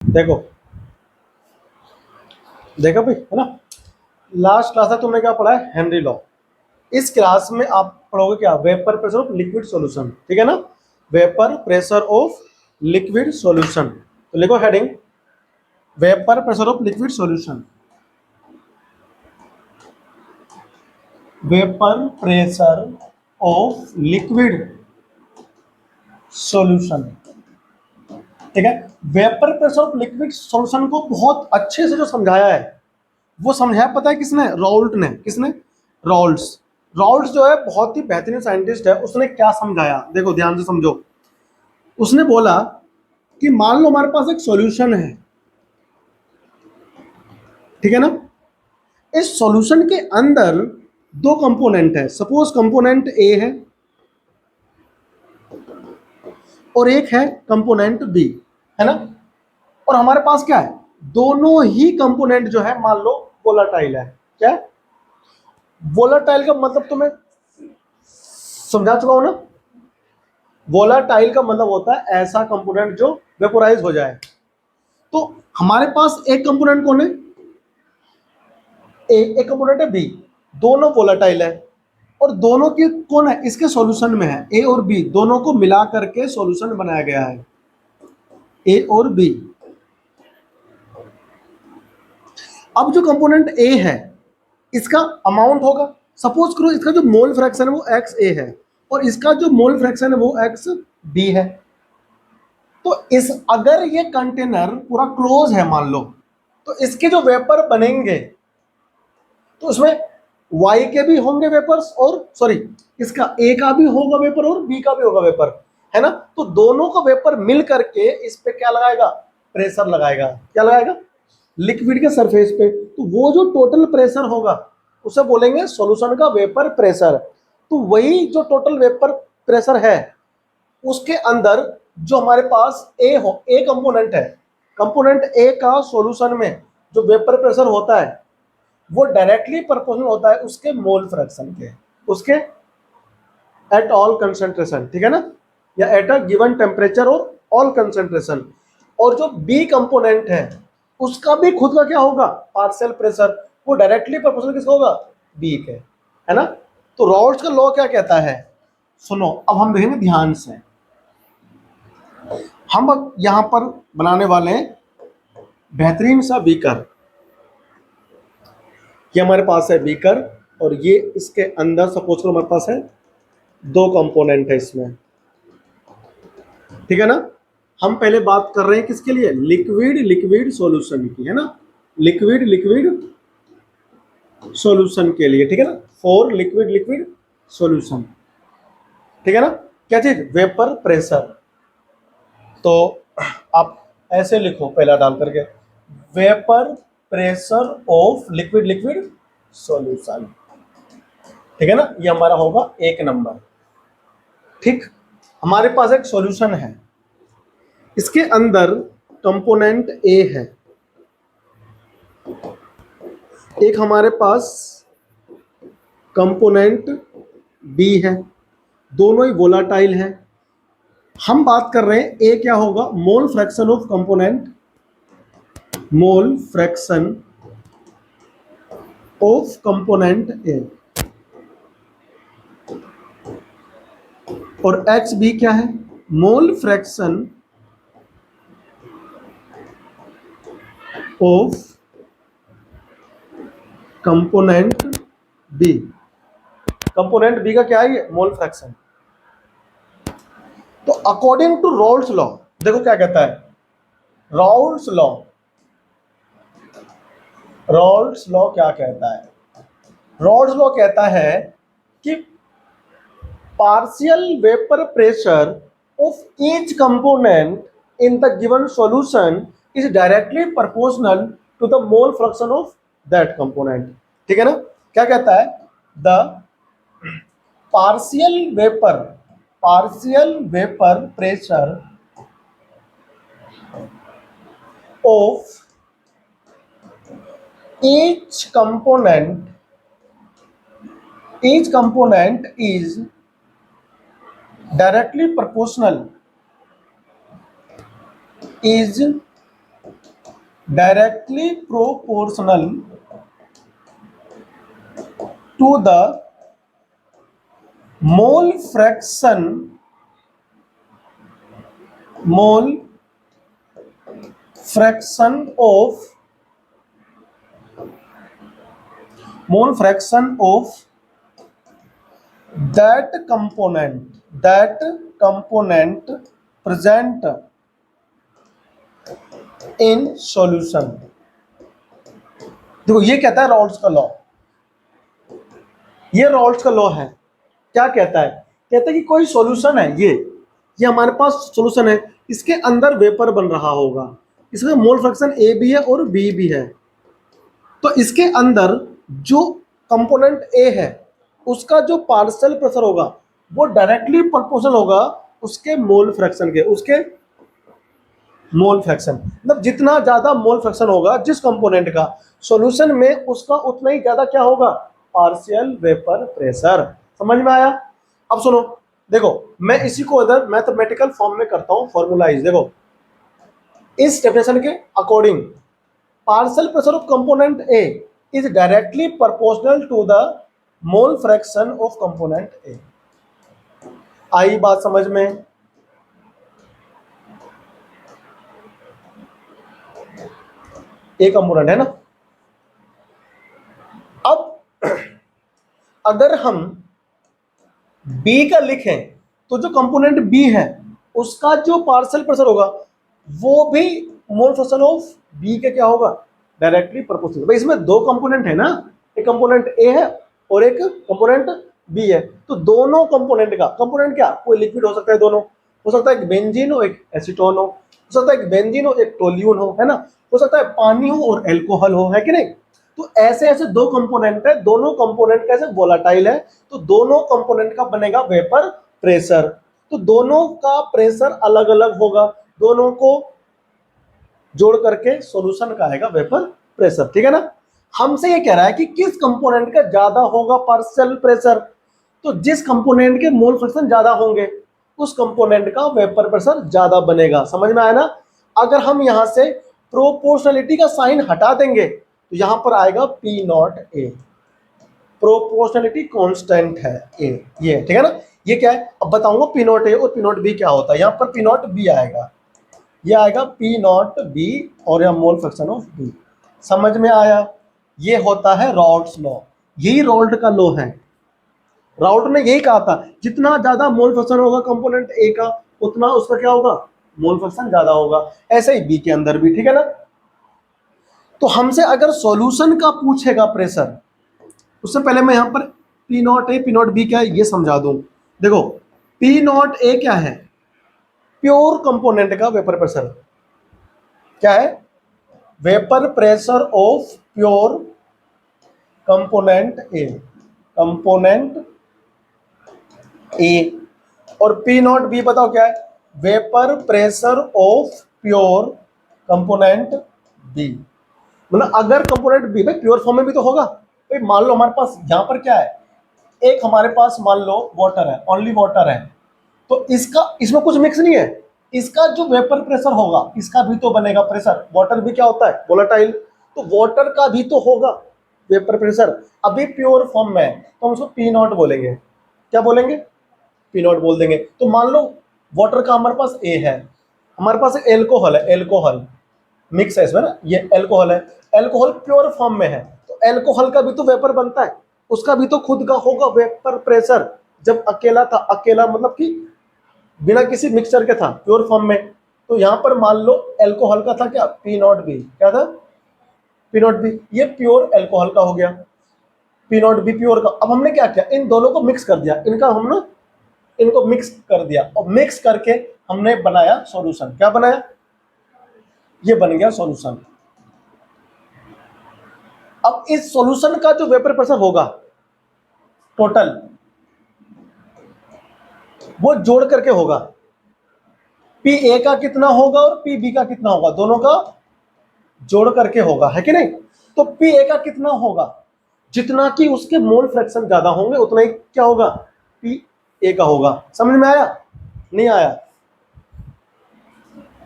देखो देखो भाई, है ना। लास्ट क्लास में तुमने क्या पढ़ा है? Henry law. इस क्लास में आप पढ़ोगे क्या? Vapour pressure of liquid solution, ठीक है ना। Vapour pressure of liquid solution. तो लिखो heading, vapour pressure of liquid solution. Vapour pressure of liquid solution, ठीक है। Vapour pressure of liquid solution को बहुत अच्छे से जो समझाया है, वो समझाया पता है किसने? राउल्ट ने। किसने? राउल्ट्स। राउल्ट्स जो है बहुत ही बेहतरीन साइंटिस्ट है। उसने क्या समझाया, देखो ध्यान से समझो। उसने बोला कि मान लो हमारे पास एक सॉल्यूशन है, ठीक है ना। इस सॉल्यूशन के अंदर दो कंपोनेंट है। सपोज कंपोनेंट ए है और एक है कंपोनेंट बी, है ना। और हमारे पास क्या है? दोनों ही कंपोनेंट जो है मान लो वोलाटाइल है। क्या? वोलाटाइल का मतलब तो मैं समझा चुका हूं ना। वोलाटाइल का मतलब होता है ऐसा कंपोनेंट जो वेपोराइज हो जाए। तो हमारे पास एक कंपोनेंट कौन है? ए, एक कंपोनेंट है बी। दोनों वोलाटाइल है और दोनों की कौन है? इसके सॉल्यूशन में है। ए और बी दोनों को मिला करके सॉल्यूशन बनाया गया है, ए और बी। अब जो कंपोनेंट ए है इसका अमाउंट होगा, सपोज करो इसका जो मोल फ्रैक्शन है वो एक्स ए है और इसका जो मोल फ्रैक्शन है वो एक्स बी है। तो इस अगर ये कंटेनर पूरा क्लोज है मान लो, तो इसके जो वेपर बनेंगे तो उसमें y के भी होंगे वेपर्स और सॉरी इसका a का भी होगा वेपर और b का भी होगा वेपर, है ना। तो दोनों का वेपर मिल करके इस पे क्या लगाएगा? प्रेशर लगाएगा। क्या लगाएगा? लिक्विड के सरफेस पे। तो वो जो टोटल प्रेशर होगा उसे बोलेंगे सॉल्यूशन का वेपर प्रेशर। तो वही जो टोटल वेपर प्रेशर है उसके अंदर जो हमारे पास ए कंपोनेंट है, कंपोनेंट ए का सॉल्यूशन में जो वेपर प्रेशर होता है वो डायरेक्टली प्रोपोर्शनल होता है उसके मोल फ्रैक्शन के, उसके एट ऑल कंसंट्रेशन, ठीक है ना, या एट अ गिवन टेम्परेचर और ऑल कंसंट्रेशन। और जो बी कंपोनेंट है उसका भी खुद का क्या होगा? Partial pressure. वो डायरेक्टली प्रोपोर्शनल किसका होगा? बी के, है ना। तो रॉल्स का लॉ क्या कहता है? सुनो अब हम देखेंगे ध्यान से। हम अब यहां पर बनाने वाले हैं बेहतरीन सा बीकर। ये हमारे पास है बीकर और ये इसके अंदर सपोज करो हमारे पास है दो कंपोनेंट है इसमें, ठीक है ना। हम पहले बात कर रहे हैं किसके लिए? लिक्विड लिक्विड सॉल्यूशन की, है ना। लिक्विड लिक्विड सॉल्यूशन के लिए, ठीक है ना। फॉर लिक्विड लिक्विड सॉल्यूशन, ठीक है ना। क्या चीज? Vapour pressure. तो आप ऐसे लिखो पहला डाल करके, vapour pressure of liquid liquid solution, ठीक है ना। ये हमारा होगा एक नंबर। ठीक, हमारे पास एक सॉल्यूशन है, इसके अंदर कंपोनेंट ए है, एक हमारे पास कंपोनेंट बी है, दोनों ही वोलाटाइल है। हम बात कर रहे हैं ए क्या होगा? Mole fraction of component, mole fraction of component A. और एक्स बी क्या है? Mole fraction of component B. Component B का क्या है? ये मोल फ्रैक्शन। तो अकॉर्डिंग टू रॉल्स लॉ, देखो क्या कहता है रॉल्स लॉ। रॉल्स लॉ क्या कहता है? रॉल्स लॉ कहता है कि partial vapour pressure of each component in the given solution is directly proportional to the mole fraction of that component, ठीक है ना। क्या कहता है? The partial vapour pressure of each component is directly proportional directly proportional to the mole fraction of that component present in solution। देखो ये कहता है रॉल्स का लॉ, ये रॉल्स का लॉ है। क्या कहता है? कहता है कि कोई सॉल्यूशन है, ये हमारे पास सॉल्यूशन है, इसके अंदर वेपर बन रहा होगा, इसमें मोल फ्रैक्शन ए भी है और बी भी है। तो इसके अंदर जो कंपोनेंट ए है उसका जो पार्शियल प्रेशर होगा वो डायरेक्टली प्रोपोर्शनल होगा उसके मोल फ्रैक्शन के, उसके मोल फ्रैक्शन मतलब जितना ज्यादा मोल फ्रैक्शन होगा जिस कंपोनेंट का सॉल्यूशन में, उसका उतना ही ज्यादा क्या होगा, पार्शियल वेपर प्रेशर। समझ में आया? अब सुनो, देखो मैं इसी को इधर मैथमेटिकल फॉर्म में करता हूं, फॉर्मूलाइज। देखो इस डेफिनेशन के according partial pressure of component A is directly proportional to the mole fraction of component A. आई बात समझ में? ए कंपोनेंट है ना। अब अगर हम बी का लिखें तो जो कंपोनेंट बी है उसका जो पार्शियल प्रेशर होगा वो भी मोल फ्रैक्शन ऑफ बी के क्या होगा, डायरेक्टली प्रोपोर्शनल। भाई इसमें दो कंपोनेंट है ना, एक कंपोनेंट ए है और एक कंपोनेंट बी है। तो दोनों कंपोनेंट का, कंपोनेंट क्या, कोई लिक्विड हो सकता है, दोनों हो सकता है, एक बेंजीन हो एक एसीटोन हो सकता है, एक बेंजीन हो एक टोल्यून हो, है ना, हो सकता है पानी हो और एल्कोहल हो, है कि नहीं। तो ऐसे ऐसे दो कंपोनेंट है, दोनों कंपोनेंट कैसे वोलाटाइल है, तो दोनों कंपोनेंट का बनेगा वेपर प्रेशर। तो दोनों का प्रेशर अलग अलग होगा, दोनों को जोड़ करके सॉल्यूशन का आएगा वेपर प्रेशर, ठीक है ना। हमसे ये कह रहा है कि किस कंपोनेंट का ज्यादा होगा पार्शियल प्रेशर, तो जिस कंपोनेंट के मोल फ्रैक्शन ज्यादा होंगे उस कंपोनेंट का वेपर प्रेशर ज्यादा बनेगा। समझ में आया ना। अगर हम यहां से प्रोपोर्शनलिटी का साइन हटा देंगे तो यहां पर आएगा P not A, proportionality constant है ए, ये ठीक है ना। ये क्या है अब बताऊंगा, पी नॉट ए और पी नॉट बी क्या होता है। यहां पर पी नॉट बी आएगा, ये आएगा पी नॉट बी और यह मोल फ्रैक्शन ऑफ बी। समझ में आया? ये होता है रॉल्स लॉ, यही रॉल्ट का लॉ है। राउल्ट ने यही कहा था जितना ज्यादा मोल फ्रैक्शन होगा कंपोनेंट ए का उतना उसका क्या होगा, मोल फ्रैक्शन ज्यादा होगा। ऐसे ही बी के अंदर भी, ठीक है ना। तो हमसे अगर सॉल्यूशन का पूछेगा प्रेशर, उससे पहले मैं यहां पर P not A P not B क्या है ये समझा दूं। देखो पी नॉट ए क्या है, प्योर कंपोनेंट का वेपर प्रेशर। क्या है? Vapour pressure of pure component A, component A. और पी नॉट बी बताओ क्या है, vapour pressure of pure component B. मतलब अगर कंपोनेंट बी भाई प्योर फॉर्म में भी तो होगा भाई। मान लो हमारे पास यहां पर क्या है, एक हमारे पास मान लो वाटर है, ओनली वाटर है, तो इसका इसमें कुछ मिक्स नहीं है, इसका जो वेपर प्रेशर होगा इसका भी तो बनेगा प्रेशर। वाटर भी क्या होता है, वोलेटाइल, तो वाटर का भी तो होगा वेपर प्रेशर। अभी प्योर फॉर्म में है तो हम उसको पी नॉट बोलेंगे। क्या बोलेंगे? पी नॉट बोल देंगे। तो मान लो वाटर का हमारे पास ए है, हमारे पास एल्कोहल है, एल्कोहल मिक्स है इसमें ना, ये एल्कोहल है, एल्कोहल प्योर फॉर्म में है, तो एल्कोहल का भी तो वेपर बनता है, उसका भी तो खुद का होगा वेपर प्रेशर। जब अकेला था, अकेला मतलब कि बिना किसी मिक्सचर के था, प्योर फॉर्म में। तो यहां पर मान लो एल्कोहल का था क्या, पी नॉट बी, क्या था, पी नॉट बी, ये प्योर एल्कोहल का हो गया, पी नॉट बी प्योर का। अब हमने क्या किया, इन दोनों को मिक्स कर दिया, इनका हमने इनको मिक्स कर दिया और मिक्स करके हमने बनाया सॉल्यूशन। क्या बनाया, ये बन गया सॉल्यूशन। अब इस सॉल्यूशन का जो वेपर प्रेशर होगा टोटल, वो जोड़ करके होगा, पी ए का कितना होगा और पी बी का कितना होगा, दोनों का जोड़ करके होगा, है कि नहीं। तो पी ए का कितना होगा, जितना कि उसके मोल फ्रैक्शन ज्यादा होंगे उतना ही क्या होगा, पी ए का होगा। समझ में आया? नहीं आया?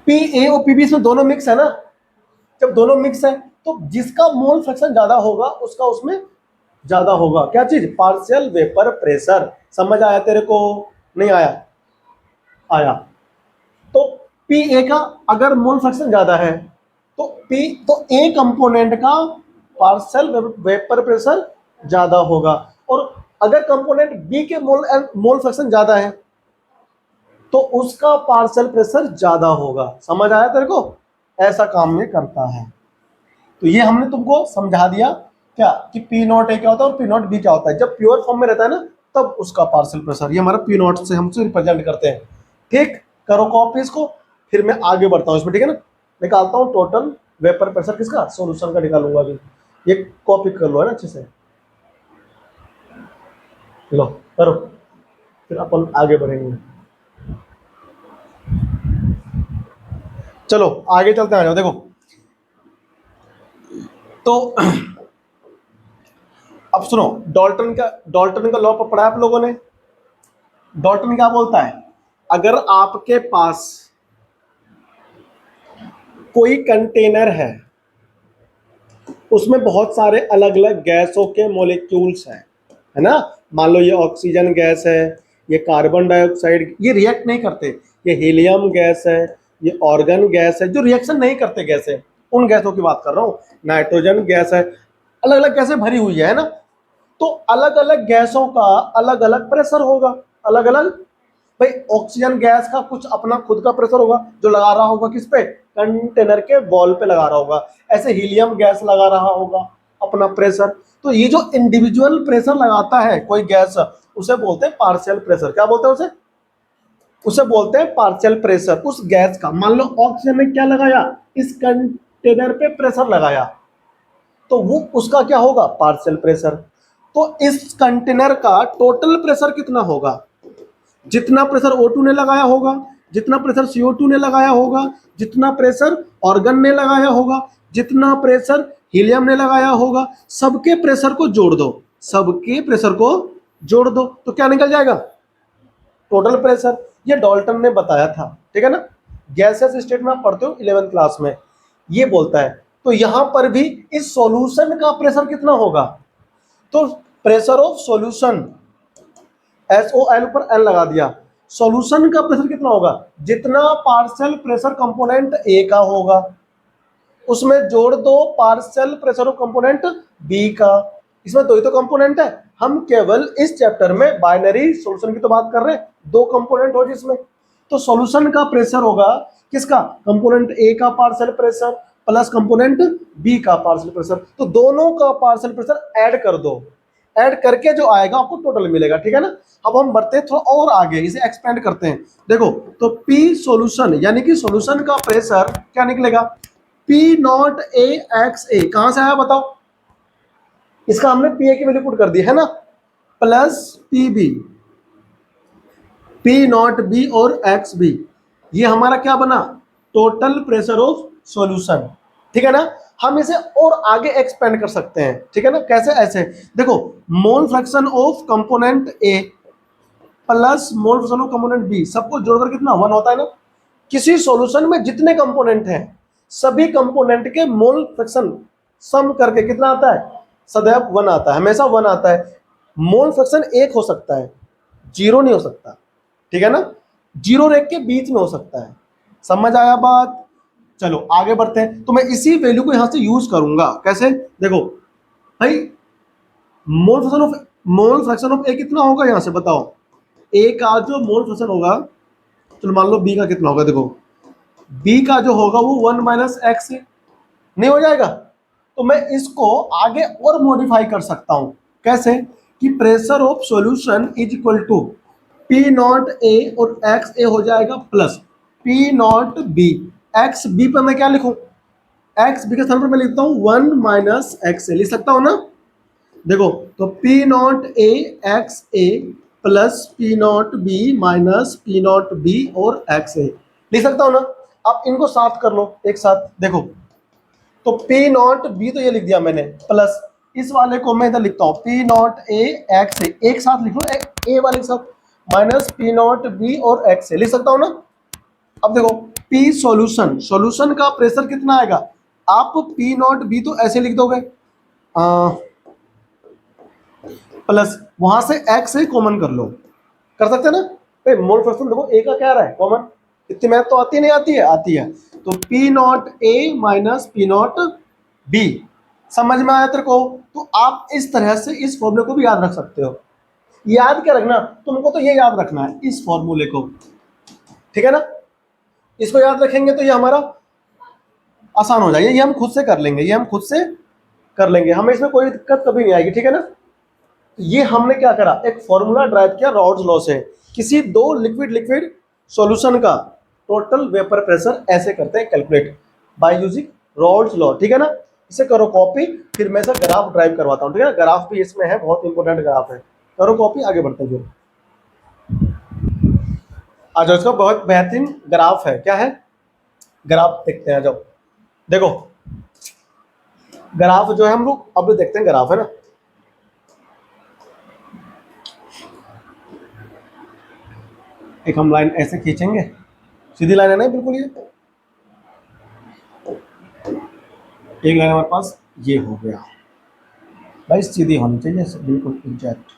पी ए और पी बी इसमें दोनों मिक्स है ना। जब दोनों मिक्स है तो जिसका मोल फ्रैक्शन ज्यादा होगा उसका उसमें ज्यादा होगा क्या चीज, पार्शियल वेपर प्रेशर। समझ आया तेरे को, नहीं आया? आया। तो पी ए का अगर मोल फ्रैक्शन ज्यादा है तो ए कंपोनेंट का पार्शियल वेपर प्रेशर ज्यादा होगा, और अगर कंपोनेंट बी के मोल फ्रैक्शन ज्यादा है तो उसका पार्शियल प्रेशर ज्यादा होगा। समझ आया तेरे को? ऐसा काम में करता है। तो ये हमने तुमको समझा दिया क्या कि पी नॉट ए क्या होता है और पी नॉट बी क्या होता है। जब प्योर फॉर्म में रहता है ना तब उसका पार्शियल प्रेशर, ये हमारा पी नॉट से हमसे रिप्रेजेंट करते हैं। ठीक, करो कॉपी इसको, फिर मैं आगे बढ़ता हूँ इसमें, ठीक है ना। निकालता हूँ टोटल वेपर प्रेशर किसका, सॉल्यूशन का निकालूंगा अभी। ये कॉपी कर लो है ना अच्छे से, लो करो, फिर अपन आगे बढ़ेंगे। चलो आगे चलते हैं, आ जाओ। देखो तो अब सुनो, डाल्टन का लॉ पढ़ा है आप लोगों ने। डाल्टन क्या बोलता है, अगर आपके पास कोई कंटेनर है उसमें बहुत सारे अलग अलग गैसों के मॉलिक्यूल्स हैं, है ना। मान लो ये ऑक्सीजन गैस है, ये कार्बन डाइऑक्साइड, ये रिएक्ट नहीं करते, ये हीलियम गैस है, ये ऑर्गन गैस है, जो रिएक्शन नहीं करते गैस है, उन गैसों की बात कर रहा हूँ। नाइट्रोजन गैस है, अलग अलग गैसें भरी हुई है ना। तो अलग अलग गैसों का अलग अलग प्रेशर होगा, अलग अलग। भाई ऑक्सीजन गैस का कुछ अपना खुद का प्रेशर होगा जो लगा रहा होगा किस पे, कंटेनर के वॉल पे लगा रहा होगा। ऐसे हीलियम गैस लगा रहा होगा अपना प्रेशर। तो ये जो इंडिविजुअल प्रेशर लगाता है कोई गैस, उसे बोलते हैं पार्शियल प्रेशर। क्या बोलते हैं उसे? उसे बोलते हैं पार्शियल प्रेशर उस गैस का। मान लो ऑक्सीजन ने क्या लगाया, इस कंटेनर पे प्रेशर लगाया, तो वो उसका क्या होगा, पार्शियल प्रेशर। तो इस कंटेनर का टोटल प्रेशर कितना होगा, जितना प्रेशर O2 ने लगाया होगा, जितना प्रेशर CO2 ने लगाया होगा, जितना प्रेशर ऑर्गन ने लगाया होगा, जितना प्रेशर हीलियम ने लगाया होगा, सबके प्रेशर को जोड़ दो, सबके प्रेशर को जोड़ दो, तो क्या निकल जाएगा, टोटल प्रेशर। ये डाल्टन ने बताया था, ठीक है ना। गैसेस स्टेट में आप पढ़ते हो 11th क्लास में, ये बोलता है। तो यहां पर भी इस सॉल्यूशन का प्रेशर कितना होगा, तो प्रेशर ऑफ सॉल्यूशन, SOL पर N लगा दिया, सॉल्यूशन का प्रेशर कितना होगा, जितना पार्शियल प्रेशर कंपोनेंट A का होगा उसमें जोड़ दो partial pressure of component B का। इसमें दो ही तो कंपोनेंट है, हम केवल इस चैप्टर में बाइनरी सॉल्यूशन की तो बात कर रहे हैं, दो कंपोनेंट हो जिसमें। तो सॉल्यूशन का प्रेशर होगा किसका, कंपोनेंट A का partial pressure plus component B का पार्शियल प्रेशर। तो दोनों का पार्शियल प्रेशर ऐड कर दो, ऐड करके जो आएगा आपको टोटल मिलेगा, ठीक है ना। अब हम बढ़ते हैं थोड़ा और आगे, इसे एक्सपेंड करते हैं। देखो तो P सॉल्यूशन यानी कि सॉल्यूशन का प्रेशर क्या निकलेगा, P नॉट A एक्स ए। कहां से आया बताओ, इसका हमने P A की वैल्यू पुट कर दी है ना, plus PB, P not B और एक्स बी, ये हमारा क्या बना, टोटल प्रेशर ऑफ सॉल्यूशन, ठीक है ना। हम इसे और आगे एक्सपेंड कर सकते हैं, ठीक है ना। कैसे, ऐसे देखो, mole fraction of component A plus mole fraction of component B, सबको जोड़कर कितना 1 होता है ना। किसी सॉल्यूशन में जितने कंपोनेंट हैं सभी कंपोनेंट के मोल फ्रैक्शन सम करके कितना आता है, सदैव 1 आता है, हमेशा 1 आता है। मोल फ्रैक्शन 1 हो सकता है, 0 नहीं हो सकता, ठीक है ना। 0 और 1 के बीच में हो सकता है। समझ आया बात? चलो आगे बढ़ते हैं। तो मैं इसी वैल्यू को यहां से यूज करूंगा, कैसे, देखो भाई मोल फ्रैक्शन ऑफ ए कितना होगा, यहां से बताओ। ए का जो मोल फ्रैक्शन होगा, चलो मान लो बी का कितना होगा, देखो बी का जो होगा वो 1 माइनस एक्स नहीं हो जाएगा। तो मैं इसको आगे और मॉडिफाई कर सकता हूं, कैसे, कि pressure of solution is equal to P not A और एक्स ए हो जाएगा plus P not B. X B पर मैं क्या लिखूं, एक्स बी के स्थान पर मैं लिखता हूं 1 माइनस एक्स ए, लिख सकता हूं ना। देखो तो P not A x A plus P not B minus P not B और एक्स ए, लिख सकता हूं ना। अब इनको साथ कर लो एक साथ, देखो तो पी नॉट बी तो ये लिख दिया मैंने, प्लस इस वाले को मैं इधर लिखता हूं पी नॉट ए एक्स ए, एक साथ लिख लो, ए वाले के साथ, माइनस पी नॉट बी और एक्स ए, लिख सकता हूं ना। अब देखो पी सॉल्यूशन, सॉल्यूशन का प्रेशर कितना आएगा, आप पी नॉट बी तो ऐसे लिख दोगे, प्लस वहां से एक्स से कॉमन कर लो, कर सकते हैं ना भाई। मोल फ्रैक्शन देखो ए का क्या आ रहा है कॉमन, इतनी मैथ तो आती नहीं आती है, आती है। तो P not A minus P not B, समझ में आया तेरे को? तो आप इस तरह से इस फॉर्मूले को भी याद रख सकते हो। याद क्या रखना, तुमको तो ये याद रखना है इस फॉर्मूले को, ठीक है ना? इसको याद रखेंगे तो ये हमारा आसान हो जाएगा, ये हम खुद से कर लेंगे, ये हम खुद से कर लेंगे, हमें इसमें कोई दिक्कत कभी नहीं आएगी, ठीक है ना? ये हमने क्या करा, एक फॉर्मूला ड्राइव किया रॉल्स लॉ से, किसी दो लिक्विड लिक्विड सॉल्यूशन का टोटल वेपर प्रेशर ऐसे करते हैं calculate by using Rawls law, ठीक है ना? इसे करो कॉपी, फिर मैं इसका ग्राफ ड्राइव करवाता हूँ, ठीक है? ग्राफ भी इसमें है, बहुत इंपॉर्टेंट ग्राफ है। करो कॉपी, आगे बढ़ते हैं। आ जाओ, इसका बहुत बेहतरीन ग्राफ है, क्या है ग्राफ देखते हैं, आ जाओ। देखो ग्राफ जो है हम लोग अब देखते हैं, ग्राफ है ना। एक हम लाइन ऐसे खींचेंगे, सीधी लाइन है ना बिल्कुल, ये एक लाइन हमारे पास ये हो गया भाई, सीधी होनी चाहिए बिल्कुल एग्जैक्ट।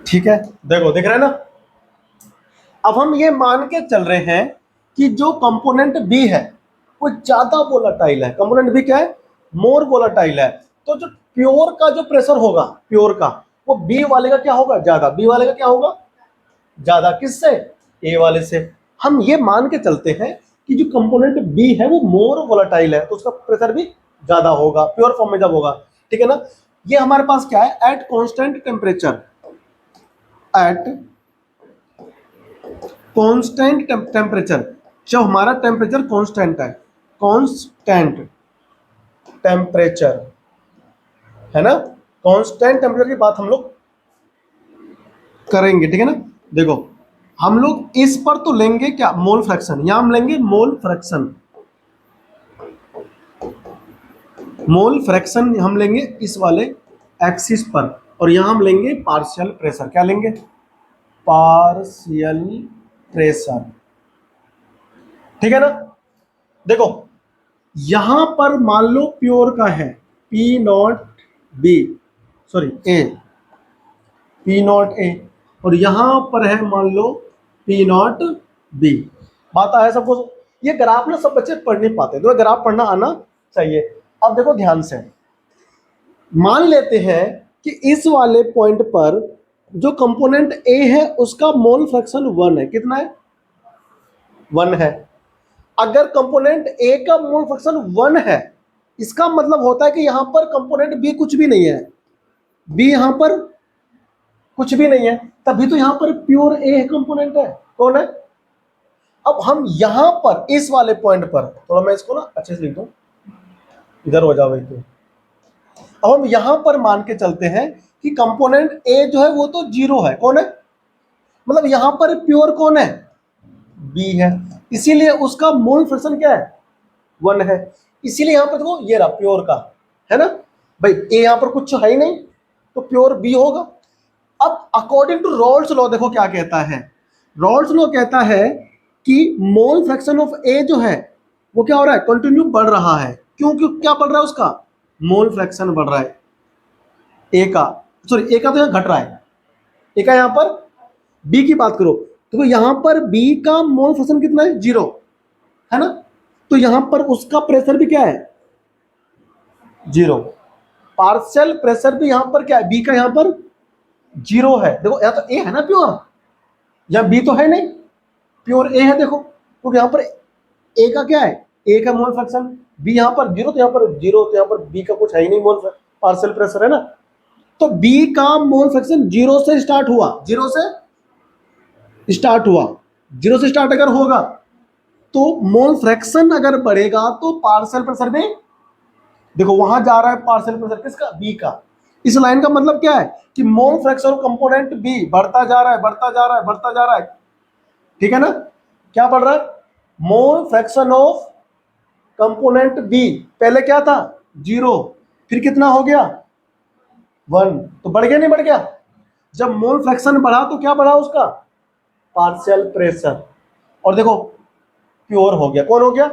ठीक है, देखो दिख रहा है ना। अब हम ये मान के चल रहे हैं कि जो कंपोनेंट बी है वो ज्यादा वोलाटाइल है, कंपोनेंट बी क्या है, मोर वोलाटाइल है। तो जो प्योर का जो प्रेशर होगा, प्योर का, वो बी वाले का क्या होगा, ज्यादा, बी वाले का क्या होगा, ज्यादा। किससे, ए वाले से। हम ये मान के चलते हैं कि जो कंपोनेंट बी है वो मोर वोलाटाइल है, तो उसका प्रेशर भी ज्यादा होगा प्योर फॉर्म में जब होगा, ठीक है ना? ये हमारे पास क्या है, at constant temperature, at constant temperature, जब हमारा टेम्परेचर कांस्टेंट है, कांस्टेंट टेम्परेचर है ना, कांस्टेंट टेम्परेचर की बात हम लोग करेंगे, ठीक है ना? देखो हम लोग इस पर तो लेंगे क्या, मोल फ्रैक्शन, यहां हम लेंगे मोल फ्रैक्शन, मोल फ्रैक्शन हम लेंगे इस वाले एक्सिस पर, और यहां हम लेंगे पार्शियल प्रेशर, क्या लेंगे, पार्शियल प्रेशर, ठीक है ना? देखो यहां पर मान लो प्योर का है P not B, sorry A, P not A, और यहां पर है मान लो पी नॉट बी। बात आया सबको? ये ग्राफ ना सब बच्चे पढ़ नहीं पाते, तो ग्राफ पढ़ना आना चाहिए। अब देखो ध्यान से, मान लेते हैं कि इस वाले पॉइंट पर जो कंपोनेंट ए है उसका मोल फ्रैक्शन 1 है, कितना है, 1 है। अगर कंपोनेंट ए का मोल फ्रैक्शन 1 है, इसका मतलब होता है कि यहां पर कंपोनेंट बी कुछ भी नहीं है, बी यहां पर कुछ भी नहीं है, तभी तो यहां पर प्योर ए कंपोनेंट है, कौन है? अब हम यहां पर इस वाले पॉइंट पर, थोड़ा मैं इसको ना अच्छे से लिख दूं, इधर हो जाओ भाई। तो अब हम यहां पर मान के चलते हैं कि कंपोनेंट ए जो है वो तो 0 है, कौन है, मतलब यहां पर प्योर कौन है, बी है, इसीलिए उसका मोल फ्रैक्शन क्या है, 1 है। इसीलिए यहां पर देखो ये रहा प्योर का, है ना भाई, ए यहां पर कुछ है ही नहीं, तो प्योर बी होगा। अब अकॉर्डिंग टू रॉल्स लॉ देखो क्या कहता है, रॉल्स लॉ कहता है कि मोल फ्रैक्शन ऑफ ए जो है वो क्या हो रहा है, कंटिन्यू बढ़ रहा है। क्यों क्यों, क्या बढ़ रहा है उसका, मोल फ्रैक्शन बढ़ रहा है ए का, सॉरी ए का तो यहां घट रहा है, ए का यहां पर, बी की बात करो तो यहां पर बी का मोल फ्रैक्शन कितना है, 0 है ना, तो यहां पर उसका प्रेशर भी क्या है, 0। पार्शियल प्रेशर भी यहां पर क्या है, बी का यहां पर 0 है। देखो यहां तो ए है ना प्योर, या बी तो है नहीं, प्योर ए है, देखो तो यहां पर ए का क्या है, ए का मोल फ्रैक्शन, बी यहां पर 0, तो यहां पर 0, तो यहां पर बी का कुछ है ही नहीं, मोल पार्शियल प्रेशर है ना, तो बी का मोल फ्रैक्शन 0 से स्टार्ट हुआ, 0 से स्टार्ट हुआ, 0 से स्टार्ट अगर होगा तो मोल फ्रैक्शन अगर बढ़ेगा तो पार्शियल प्रेशर में, देखो वहां जा रहा है पार्शियल प्रेशर किसका, बी का, इस लाइन का मतलब क्या है कि mole fraction of component B बढ़ता जा रहा है, बढ़ता जा रहा है, बढ़ता जा रहा है, ठीक है ना। क्या बढ़ रहा है? Mole fraction of component B पहले क्या था? 0, फिर कितना हो गया? 1, तो बढ़ गया नहीं बढ़ गया? जब मोल फ्रैक्शन बढ़ा तो क्या बढ़ा उसका? Partial pressure. और देखो प्योर हो गया। कौन हो गया?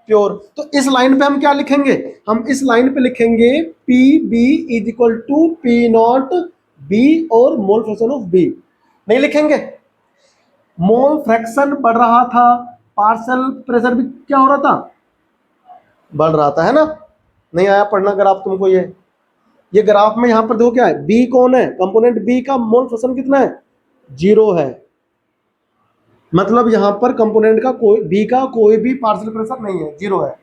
प्योर। तो इस लाइन पे हम क्या लिखेंगे? हम इस लाइन पे लिखेंगे P B is equal to P not B और मोल फ्रैक्शन ऑफ बी। नहीं लिखेंगे? मोल फ्रैक्शन बढ़ रहा था, पार्शियल प्रेशर भी क्या हो रहा था? बढ़ रहा था, है ना। नहीं आया पढ़ना ग्राफ तुमको? ये ग्राफ में यहां पर देखो क्या है, बी कौन है? कंपोनेंट बी का मोल फ्रैक्शन कितना है? 0 है। मतलब यहां पर कंपोनेंट का कोई बी का कोई भी पार्शियल प्रेशर नहीं है, 0 है।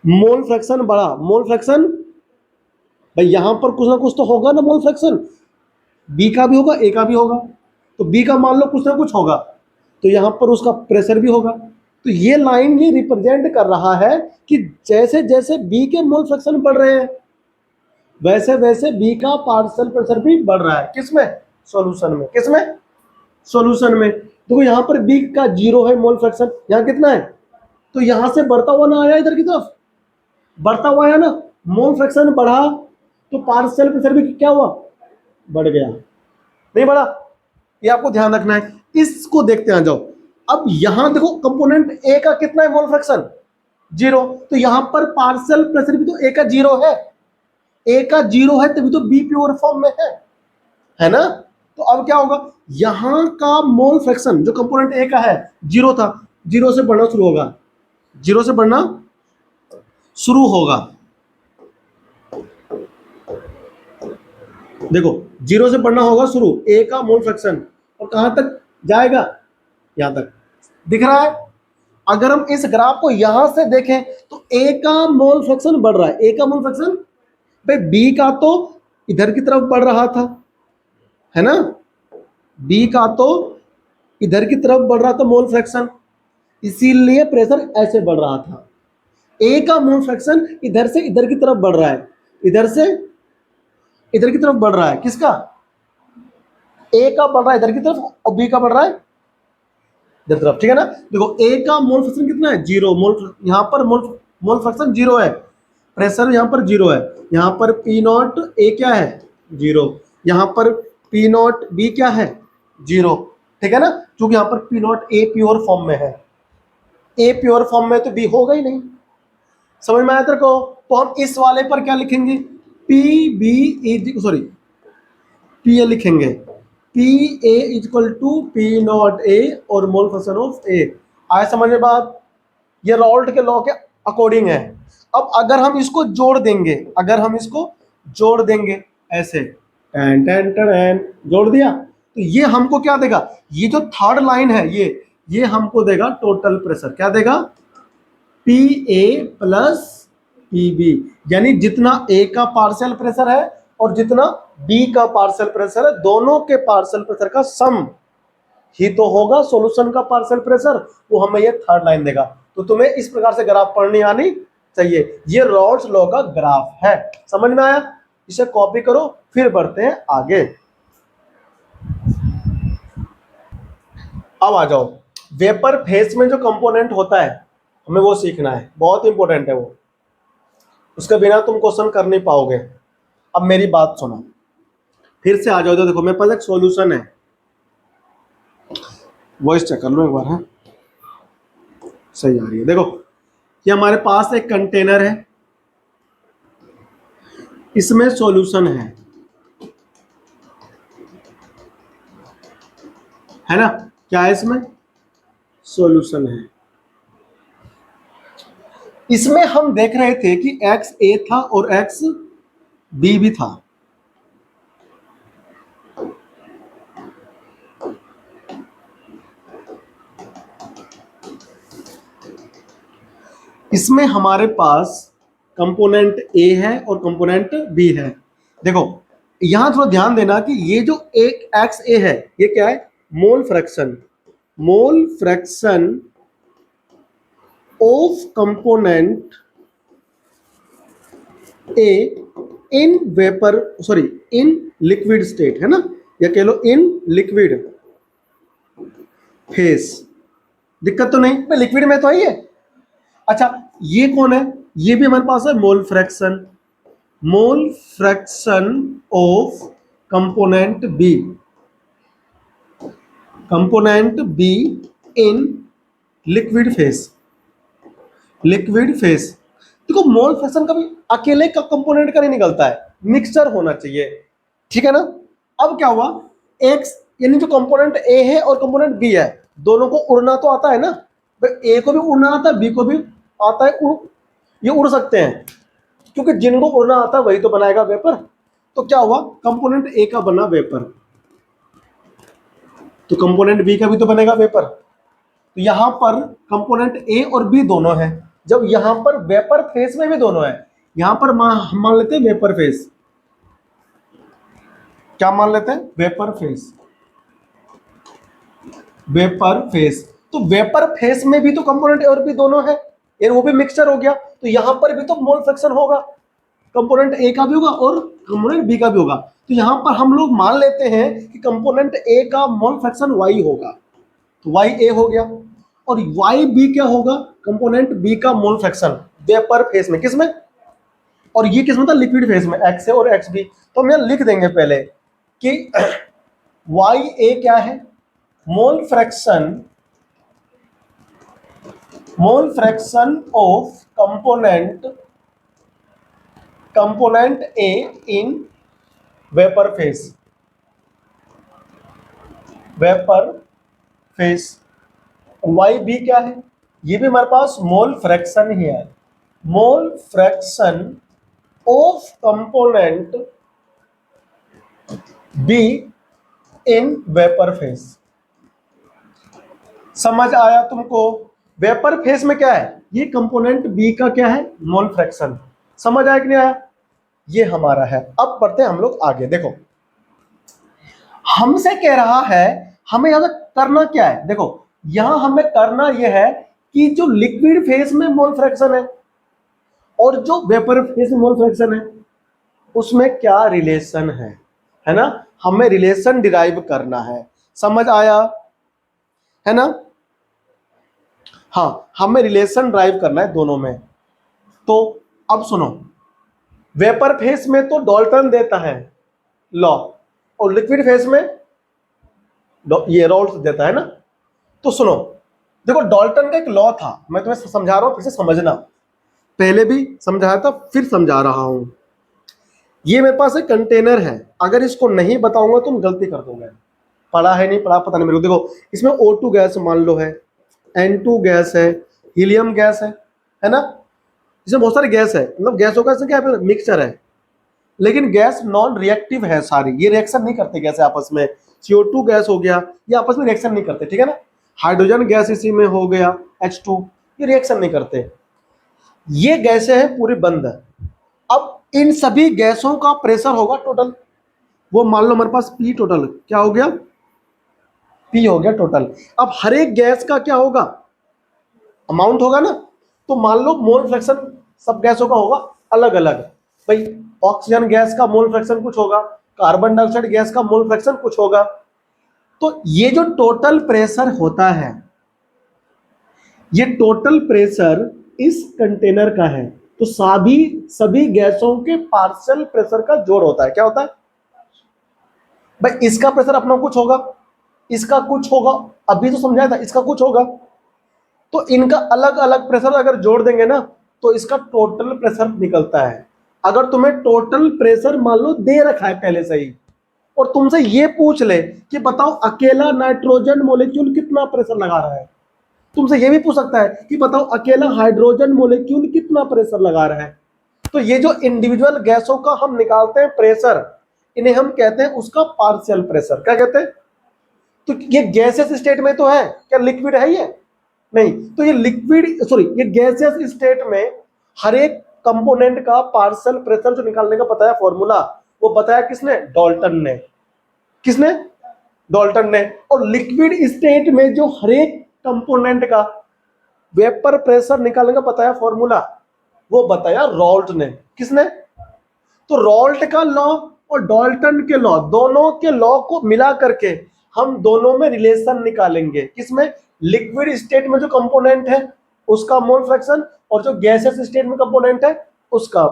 मोल फ्रैक्शन बढ़ा, मोल फ्रैक्शन भाई यहां पर कुछ ना कुछ तो होगा ना, मोल फ्रैक्शन बी का भी होगा, ए का भी होगा। तो बी का मान लो कुछ ना कुछ होगा, तो यहां पर उसका प्रेशर भी होगा। तो ये लाइन ये रिप्रेजेंट कर रहा है कि जैसे जैसे बी के मोल फ्रैक्शन बढ़ रहे हैं वैसे वैसे बी का पार्शियल प्रेशर भी बढ़ रहा है। किसमें? सॉल्यूशन में। किसमें? सॉल्यूशन में। देखो यहां पर बी का 0 है मोल फ्रैक्शन, यहां कितना है? तो यहां से बढ़ता हुआ ना आया इधर की तरफ? बढ़ता हुआ आया ना। मोल फ्रैक्शन बढ़ा तो पार्शियल प्रेशर भी क्या हुआ? बढ़ गया। नहीं बढ़ा? ये आपको ध्यान रखना है। इसको देखते हैं, जाओ। अब यहां देखो कंपोनेंट ए का कितना है मोल फ्रैक्शन? 0। तो यहां पर पार्शियल प्रेशर भी तो ए का 0 है। ए का 0 है तभी तो बी प्योर फॉर्म में है ना। तो अब क्या होगा? यहां का मोल फ्रैक्शन जो कंपोनेंट ए का है 0 था, 0 से बढ़ना शुरू होगा, 0 से बढ़ना शुरू होगा। देखो 0 से बढ़ना होगा शुरू, ए का मोल फ्रैक्शन, और कहां तक जाएगा? यहां तक। दिख रहा है? अगर हम इस ग्राफ को यहां से देखें तो ए का मोल फ्रैक्शन बढ़ रहा है। ए का मोल फ्रैक्शन भाई बी का तो इधर की तरफ बढ़ रहा था, है ना। बी का तो इधर की तरफ बढ़ रहा था मोल फ्रैक्शन, इसीलिए प्रेशर ऐसे बढ़ रहा था। ए का मोल फ्रैक्शन इधर से इधर की तरफ बढ़ रहा है, इधर से इधर की तरफ बढ़ रहा है। किसका? ए का बढ़ रहा है इधर की तरफ और बी का बढ़ रहा है इधर तरफ, ठीक है ना। देखो ए का मोल फ्रैक्शन कितना है? 0। मोल यहां पर मोल फ्रैक्शन 0 है, प्रेशर यहां पर 0 है। यहां पर पी नॉट ए क्या है? 0। यहां पर पी नॉट बी क्या है? 0, ठीक है ना। क्योंकि यहां पर P not a pure form में है, ए प्योर फॉर्म में तो बी होगा ही नहीं। समझ में आया तेरे को? तो हम इस वाले पर क्या लिखेंगे? P B is sorry P A लिखेंगे, P A equal to P not A और मोल फ्रैक्शन ऑफ ए। आया समझ में बात? ये रॉल्ट के लॉ के अकॉर्डिंग है। अब अगर हम इसको जोड़ देंगे, अगर हम इसको जोड़ देंगे ऐसे टेन टेन टेन, जोड़ दिया तो ये हमको क्या देगा? ये जो थर्ड लाइन है ये हमको देगा टोटल प्रेशर। क्या देगा? P A plus P B, यानी जितना ए का पार्शियल प्रेशर है और जितना बी का पार्शियल प्रेशर है, दोनों के पार्शियल प्रेशर का सम ही तो होगा सॉल्यूशन का पार्शियल प्रेशर। वो हमें ये थर्ड लाइन देगा। तो तुम्हें इस प्रकार से ग्राफ पढ़नी आनी चाहिए। ये रॉल्स लॉ का ग्राफ है। समझ में आया? इसे कॉपी करो, फिर बढ़ते हैं आगे। अब आ जाओ, वेपर फेस में जो कंपोनेंट होता है हमें वो सीखना है, बहुत इंपॉर्टेंट है वो, उसके बिना तुम क्वेश्चन कर नहीं पाओगे। अब मेरी बात सुनो, फिर से आ जाओ। देखो मेरे पास एक सॉल्यूशन है, वॉइस चेक कर लो एक बार। है सही आ रही है? देखो ये हमारे पास एक कंटेनर है, इसमें सॉल्यूशन है ना। क्या है इसमें? सॉल्यूशन है। इसमें हम देख रहे थे कि एक्स ए था और एक्स बी भी था। इसमें हमारे पास कंपोनेंट ए है और कंपोनेंट बी है। देखो यहां थोड़ा ध्यान देना कि ये जो एक एक्स ए है ये क्या है? Mole fraction, mole fraction of component A in vapour, sorry, in liquid state है ना, या कह लो इन लिक्विड फेस। दिक्कत तो नहीं, मैं लिक्विड में तो आई है। अच्छा, ये कौन है? ये भी हमारे पास है mole fraction, mole fraction of component B, component B in liquid phase, liquid phase. देखो मोल फ्रैक्शन कभी अकेले का कंपोनेंट का नहीं निकलता है, मिक्सचर होना चाहिए, ठीक है ना। अब क्या हुआ, एक्स यानी जो कंपोनेंट ए है और कंपोनेंट बी है, दोनों को उड़ना तो आता है ना, ए को भी उड़ना आता है, बी को भी आता है, ये उड़ सकते हैं, क्योंकि जिनको उड़ना आता है वही तो बनाएगा वेपर। तो क्या हुआ, कंपोनेंट ए का बना वेपर, तो कंपोनेंट बी का भी तो बनेगा वेपर। तो यहां पर कंपोनेंट ए और बी दोनों है, जब यहां पर वेपर फेस में भी दोनों है, यहां पर हम मान लेते हैं वेपर फेस, क्या मान लेते हैं, वेपर फेस, वेपर फेस। तो वेपर फेस में भी तो कंपोनेंट ए और बी दोनों है, यानी वो भी मिक्सचर हो गया, तो यहां पर भी तो मोल फ्रैक्शन होगा, कंपोनेंट ए का भी होगा और कंपोनेंट बी का भी होगा। तो यहां पर हम लोग मान लेते हैं कि कंपोनेंट ए का मोल फ्रैक्शन वाई होगा, तो वाई ए हो गया, और वाई बी क्या होगा, कंपोनेंट बी का मोल फ्रैक्शन वेपर फेस में, किसमें, और ये किसमें था, लिक्विड फेस में, एक्स ए और एक्स बी। तो हम यहां लिख देंगे पहले कि वाई ए क्या है, mole fraction, mole fraction of component, component A in vapour phase, vapour phase. Y B क्या है, ये भी हमारे पास मोल फ्रैक्शन ही है, mole fraction of component B in vapour face. समझ आया तुमको, वेपर फेस में क्या है, ये कंपोनेंट बी का क्या है, मोल फ्रैक्शन। समझ आया कि नहीं आया, ये हमारा है। अब बढ़ते हैं हम लोग आगे, देखो हमसे कह रहा है हमें यहां करना क्या है, देखो यहां हमें करना यह है कि जो लिक्विड फेस में मोल फ्रैक्शन है और जो वेपर फेस में मोल फ्रैक्शन है उसमें क्या रिलेशन है ना, हमें रिलेशन डिराइव करना है। समझ आया, है ना। हाँ, हमें रिलेशन ड्राइव करना है दोनों में। तो अब सुनो, वेपर फेस में तो डाल्टन देता है लॉ, और लिक्विड फेस में ये रॉल्स देता है ना। तो सुनो, देखो डाल्टन का एक लॉ था, मैं तुम्हें समझा रहा हूं, फिर से समझना, पहले भी समझाया था फिर समझा रहा हूं। ये मेरे पास एक कंटेनर है, अगर इसको नहीं बताऊंगा तुम गलती कर दोगे, पढ़ा है नहीं पढ़ा पता नहीं मेरे को। देखो इसमें O2 गैस मान लो है, N2 गैस है, हीलियम गैस है ना, इसमें बहुत सारी गैस है, मतलब गैसों का क्या है, मिक्सचर है, लेकिन गैस नॉन रिएक्टिव है सारी, ये रिएक्शन नहीं करते गैस आपस में। CO2 गैस हो गया, ये आपस में रिएक्शन नहीं करते, ठीक है ना। हाइड्रोजन गैस इसी में हो गया H2, ये रिएक्शन नहीं करते, ये गैसें हैं पूरी बंद। अब इन सभी गैसों का प्रेशर होगा टोटल, वो मान लो हमारे पास P टोटल क्या हो गया, P हो गया टोटल। अब हर एक गैस का क्या होगा, अमाउंट होगा ना। तो मान लो मोल फ्रैक्शन सब गैसों का होगा अलग अलग, भाई ऑक्सीजन गैस का मोल फ्रैक्शन कुछ होगा, कार्बन डाइऑक्साइड गैस का मोल फ्रैक्शन कुछ होगा। तो ये जो टोटल प्रेशर होता है, ये टोटल प्रेशर इस कंटेनर का है, तो सभी गैसों के पार्शियल प्रेशर का जोड़ होता है। क्या होता है भाई, इसका प्रेशर अपना कुछ होगा, इसका कुछ होगा, अभी तो समझाया था, इसका कुछ होगा, तो इनका अलग अलग प्रेशर अगर जोड़ देंगे ना तो इसका टोटल प्रेशर निकलता है। अगर तुम्हें टोटल प्रेशर मान लो दे रखा है पहले से ही, और तुमसे ये पूछ ले कि बताओ अकेला नाइट्रोजन मॉलिक्यूल कितना प्रेशर लगा रहा है, तुमसे ये भी पूछ सकता है कि बताओ अकेला हाइड्रोजन मॉलिक्यूल कितना प्रेशर लगा रहा है। तो ये जो इंडिविजुअल गैसों का हम निकालते हैं प्रेशर, इन्हें हम कहते हैं उसका पार्शियल प्रेशर। क्या कहते हैं, तो ये गैसेस स्टेट में तो है, क्या लिक्विड है ये नहीं, तो ये लिक्विड सॉरी ये गैसेस स्टेट में हर एक कंपोनेंट का पार्शियल प्रेशर जो निकालने का बताया फॉर्मूला, वो बताया किसने, डाल्टन ने। किसने, डाल्टन ने। और लिक्विड स्टेट में जो हर एक कंपोनेंट का वेपर प्रेशर निकालने का बताया फॉर्मूला, वो बताया रॉल्ट ने। किसने, तो रॉल्ट का लॉ और डाल्टन के लॉ, दोनों के लॉ को मिला करके हम दोनों में रिलेशन निकालेंगे। किसमें? लिक्विड स्टेट में जो कंपोनेंट है उसका मोल फ्रैक्शन, और जो गैसियस स्टेट में कंपोनेंट है उसका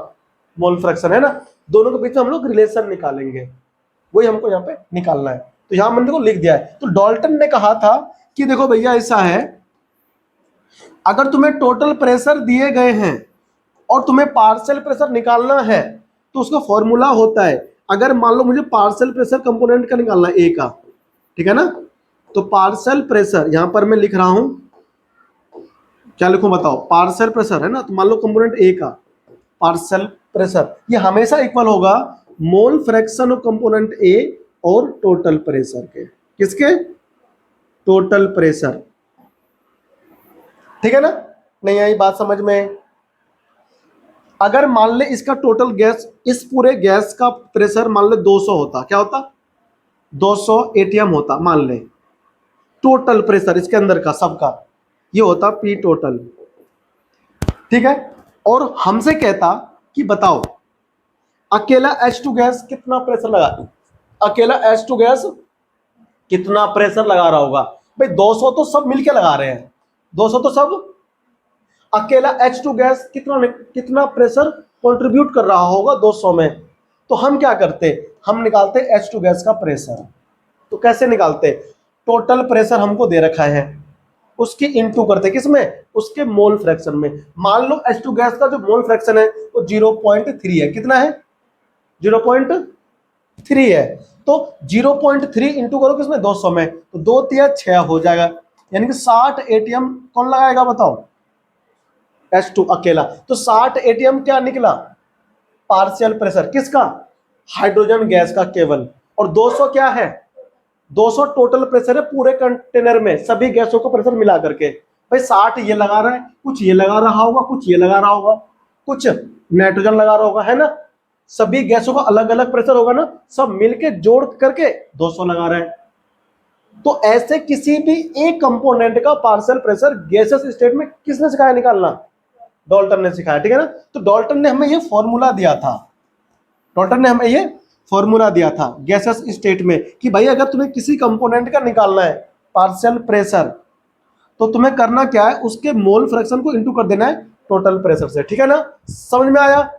मोल फ्रैक्शन, है ना। दोनों के बीच में हम लोग रिलेशन निकालेंगे, वही हमको यहाँ पे निकालना है। तो यहाँ मैंने देखो लिख दिया है। तो डाल्टन ने कहा था कि देखो भैया ऐसा है, अगर तुम्हें टोटल प्रेशर दिए गए हैं और तुम्हें पार्शियल प्रेशर निकालना है तो उसका फॉर्मूला होता है, अगर मान लो मुझे पार्शियल प्रेशर कंपोनेंट का निकालना है, ए का, ठीक है ना। तो पार्शियल प्रेशर यहां पर मैं लिख रहा हूं, क्या लिखूं बताओ? पार्शियल प्रेशर है ना, तो मान लो कंपोनेंट ए का पार्शियल प्रेशर, ये हमेशा इक्वल होगा mole fraction of component A और टोटल प्रेशर के। किसके? Total pressure. ठीक है ना? नहीं आई बात समझ में? अगर मान ले इसका टोटल गैस, इस पूरे गैस का प्रेशर मान ले 200 होता, क्या होता? 200 एटीएम होता मान ले। टोटल प्रेशर इसके अंदर का सबका ये होता पी टोटल, ठीक है। और हमसे कहता कि बताओ अकेला H2 गैस कितना प्रेशर लगा, अकेला H2 गैस कितना प्रेशर लगा रहा होगा? भाई 200 तो सब मिलके लगा रहे हैं, 200 तो सब, अकेला H2 गैस कितना प्रेशर कंट्रीब्यूट कर रहा होगा 200 में। तो हम क्या करते, हम निकालते H2 गैस का प्रेशर। तो कैसे निकालते? टोटल प्रेशर हमको दे रखा है, उसकी इनटू करते किसमें? उसके मोल फ्रैक्शन में। मान लो H2 गैस का जो मोल फ्रैक्शन है वो 0.3 है। कितना है? 0.3 है। तो 0.3 इंटू करो किसमें? 200 में, तो 2 तिया 6 हो जाएगा, यानी कि 60 एटीएम कौन लगाएगा बताओ? H2 अकेला। तो 60 एटीएम क्या निकला? पार्शियल प्रेशर किसका? हाइड्रोजन गैस का केवल। और 200 क्या है? 200 टोटल प्रेशर है पूरे कंटेनर में, सभी गैसों का प्रेशर मिला करके। भाई 60 ये लगा रहा है, कुछ ये लगा रहा होगा, कुछ ये लगा रहा होगा, कुछ नाइट्रोजन लगा रहा होगा, है ना। सभी गैसों का अलग अलग प्रेशर होगा ना, सब मिलके जोड़ करके 200 लगा रहे हैं। तो ऐसे किसी भी एक कंपोनेंट का पार्शियल प्रेशर गैसेस स्टेट में किसने सिखाया निकालना? डाल्टन ने सिखाया, ठीक है ना। तो डाल्टन ने हमें ये फॉर्मूला दिया था, डाल्टन ने हमें ये फॉर्मूला दिया था गैसेस स्टेट में कि भाई अगर तुम्हें किसी कंपोनेंट का निकालना है पार्शियल प्रेशर, तो तुम्हें करना क्या है? उसके मोल फ्रैक्शन को इनटू कर देना है टोटल प्रेशर से, ठीक है ना। समझ में आया?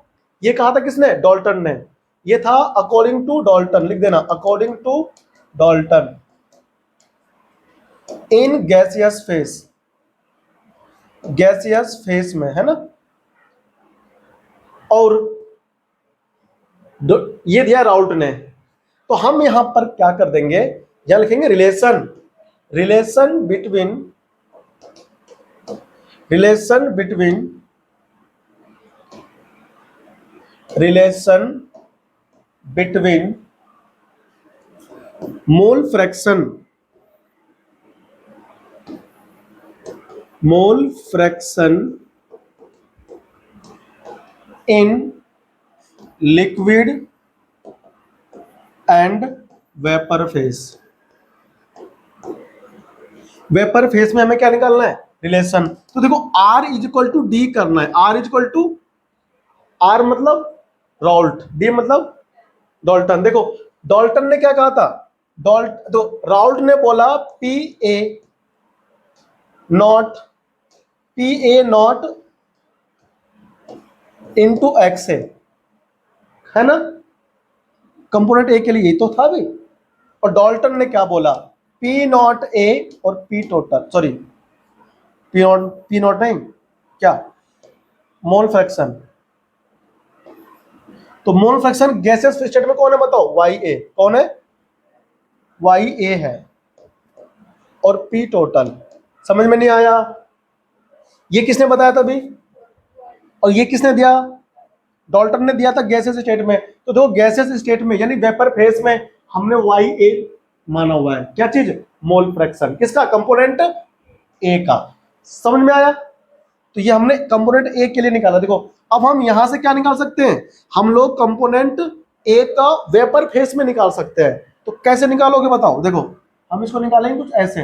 ये कहा था किसने? डाल्टन ने। ये था अकॉर्डिंग टू डाल्टन, लिख देना according to Dalton in gaseous phase, gaseous phase में, है ना। और ये दिया राउल्ट ने। तो हम यहां पर क्या कर देंगे, यहां लिखेंगे relation, relation between, relation between, relation between mole fraction, mole fraction in liquid and vapour phase. Vapour phase में हमें क्या निकालना है? रिलेशन। तो देखो R is equal to D करना है, R is equal to, R मतलब राउल्ट, डी मतलब डाल्टन। देखो डाल्टन ने क्या कहा था? तो राउल्ट ने बोला P A not, P A not into X है ना, कंपोनेंट ए के लिए तो था भी। और डाल्टन ने क्या बोला? पी नॉट ए और P total, sorry P not नहीं, क्या? मोल फ्रैक्शन। तो मोल फ्रैक्शन गैसेस स्टेट में कौन है बताओ? वाई ए। कौन है? वाई ए है। और पी टोटल। समझ में नहीं आया? ये किसने बताया था अभी? और ये किसने दिया? डाल्टन ने दिया था गैसेस स्टेट में। तो देखो गैसेस स्टेट में यानी वेपर फेस में हमने वाई ए माना हुआ है, क्या चीज? Mole fraction. किसका? कंपोनेंट ए का। समझ में आया? तो ये हमने कंपोनेंट ए के लिए निकाला। देखो अब हम यहां से क्या निकाल सकते हैं? हम लोग कंपोनेंट ए का वेपर फेस में निकाल सकते हैं। तो कैसे निकालोगे बताओ? देखो हम इसको निकालेंगे कुछ ऐसे,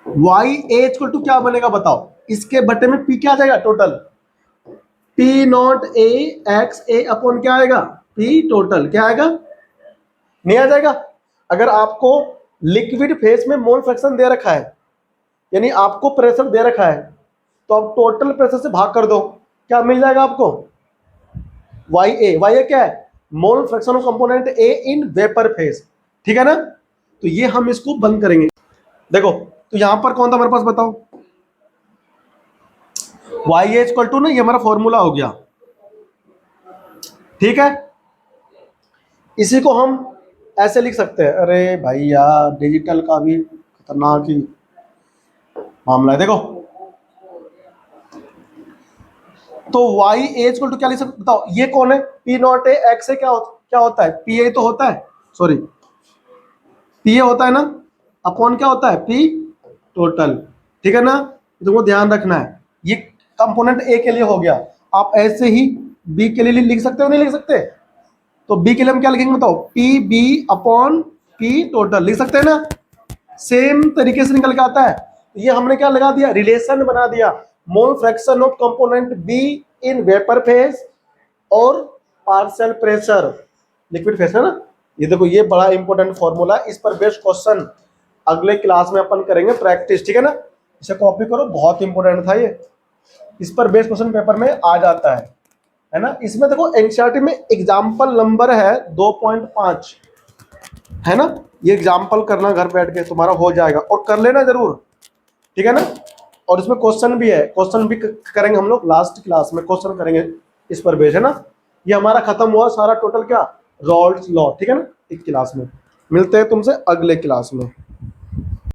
वाई ए इक्वल टू क्या बनेगा बताओ? इसके बटे में पी क्या आ जाएगा? Total. P not A x A upon क्या आएगा, पी टोटल, क्या आएगा, नहीं आ जाएगा। अगर आपको लिक्विड फेस में मोल फ्रैक्शन दे रखा है, यानी आपको प्रेशर दे रखा है, तो आप टोटल प्रेशर से भाग कर दो, क्या मिल जाएगा आपको, वाई ए क्या है, mole fraction of component A in vapour face, ठीक है ना। तो ये हम इसको बंद करेंगे। देखो तो यहां पर कौन था हमारे पास, बताओ, वाई ए इक्वल टू ना, ये हमारा फॉर्मूला हो गया, ठीक है। इसी को हम ऐसे लिख सकते हैं, अरे भाई यार डिजिटल का भी खतरनाक ही मामला है। देखो तो वाई ए इक्वल टू क्या लिख सकते, बताओ, ये कौन है, पी नॉट ए एक्स है, क्या होता है, पी ए तो होता है, सॉरी पी ए होता है ना, अपॉन क्या होता है, पी टोटल, ठीक है ना। तुमको ध्यान रखना है, ये कंपोनेंट ए के लिए हो गया। आप ऐसे ही बी के लिए लिख सकते हो, नहीं लिख सकते, तो बी के लिए हम क्या लिखेंगे बताओ, P B upon P total, लिख सकते हैं ना। सेम तरीके से निकल के आता है। ये हमने क्या लगा दिया, रिलेशन बना दिया, मोल fraction of component B in vapour phase और पार्शियल प्रेशर लिक्विड फेज, है ना। ये देखो ये बड़ा इंपॉर्टेंट फॉर्मूला, इस पर बेस्ड क्वेश्चन अगले क्लास में अपन करेंगे प्रैक्टिस, ठीक है ना। इसे कॉपी करो, बहुत इंपॉर्टेंट था ये, इस पर बेस्ड क्वेश्चन पेपर में आ जाता है ना। इसमें देखो एनसीईआरटी में एग्जाम्पल नंबर है 2.5, है ना। ये एग्जाम्पल करना घर बैठ के, तुम्हारा हो जाएगा, और कर लेना जरूर, ठीक है ना। और इसमें क्वेश्चन भी है, क्वेश्चन भी करेंगे हम लोग लास्ट क्लास में, क्वेश्चन करेंगे इस पर बेस्ड, है ना। ये हमारा खत्म हुआ सारा टोटल क्या, रॉल्स लॉ, ठीक है ना। एक क्लास में मिलते हैं तुमसे अगले क्लास में।